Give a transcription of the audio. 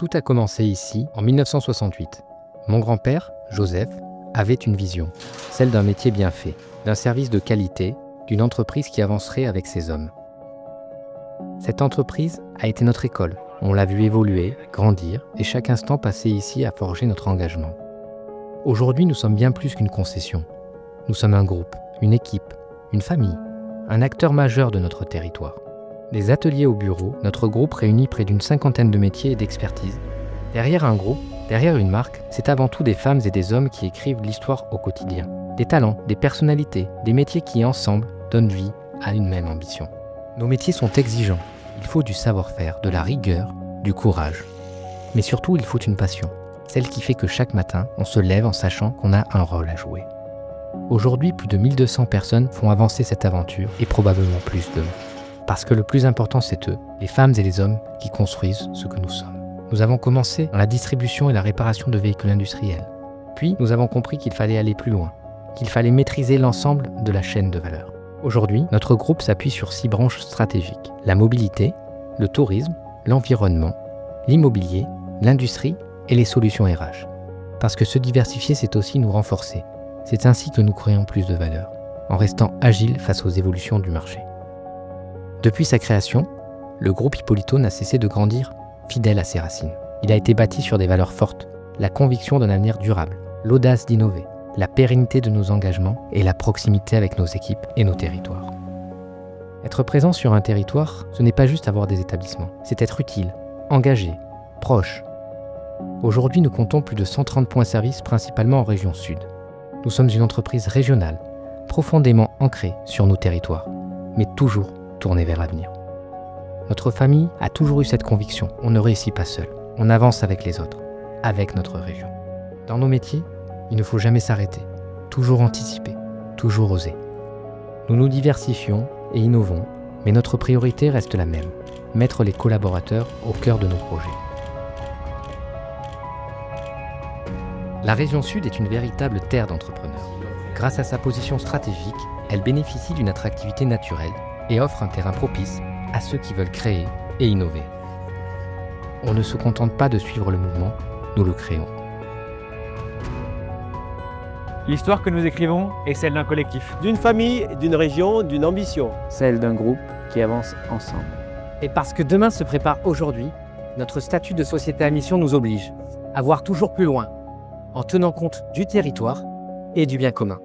Tout a commencé ici en 1968. Mon grand-père, Joseph, avait une vision, celle d'un métier bien fait, d'un service de qualité, d'une entreprise qui avancerait avec ses hommes. Cette entreprise a été notre école. On l'a vu évoluer, grandir et chaque instant passé ici a forgé notre engagement. Aujourd'hui, nous sommes bien plus qu'une concession. Nous sommes un groupe, une équipe, une famille, un acteur majeur de notre territoire. Des ateliers au bureau, notre groupe réunit près d'une cinquantaine de métiers et d'expertises. Derrière un groupe, derrière une marque, c'est avant tout des femmes et des hommes qui écrivent l'histoire au quotidien. Des talents, des personnalités, des métiers qui ensemble donnent vie à une même ambition. Nos métiers sont exigeants. Il faut du savoir-faire, de la rigueur, du courage. Mais surtout, il faut une passion. Celle qui fait que chaque matin, on se lève en sachant qu'on a un rôle à jouer. Aujourd'hui, plus de 1200 personnes font avancer cette aventure et probablement plus demain. Parce que le plus important, c'est eux, les femmes et les hommes qui construisent ce que nous sommes. Nous avons commencé dans la distribution et la réparation de véhicules industriels. Puis, nous avons compris qu'il fallait aller plus loin, qu'il fallait maîtriser l'ensemble de la chaîne de valeur. Aujourd'hui, notre groupe s'appuie sur 6 branches stratégiques. La mobilité, le tourisme, l'environnement, l'immobilier, l'industrie et les solutions RH. Parce que se diversifier, c'est aussi nous renforcer. C'est ainsi que nous créons plus de valeur, en restant agiles face aux évolutions du marché. Depuis sa création, le groupe Hippolito n'a cessé de grandir, fidèle à ses racines. Il a été bâti sur des valeurs fortes, la conviction d'un avenir durable, l'audace d'innover, la pérennité de nos engagements et la proximité avec nos équipes et nos territoires. Être présent sur un territoire, ce n'est pas juste avoir des établissements, c'est être utile, engagé, proche. Aujourd'hui, nous comptons plus de 130 points service principalement en région sud. Nous sommes une entreprise régionale, profondément ancrée sur nos territoires, mais toujours tournée vers l'avenir. Notre famille a toujours eu cette conviction, on ne réussit pas seul, on avance avec les autres, avec notre région. Dans nos métiers, il ne faut jamais s'arrêter, toujours anticiper, toujours oser. Nous nous diversifions et innovons, mais notre priorité reste la même, mettre les collaborateurs au cœur de nos projets. La région Sud est une véritable terre d'entrepreneurs. Grâce à sa position stratégique, elle bénéficie d'une attractivité naturelle et offre un terrain propice à ceux qui veulent créer et innover. On ne se contente pas de suivre le mouvement, nous le créons. L'histoire que nous écrivons est celle d'un collectif. D'une famille, d'une région, d'une ambition. Celle d'un groupe qui avance ensemble. Et parce que demain se prépare aujourd'hui, notre statut de société à mission nous oblige à voir toujours plus loin, en tenant compte du territoire et du bien commun.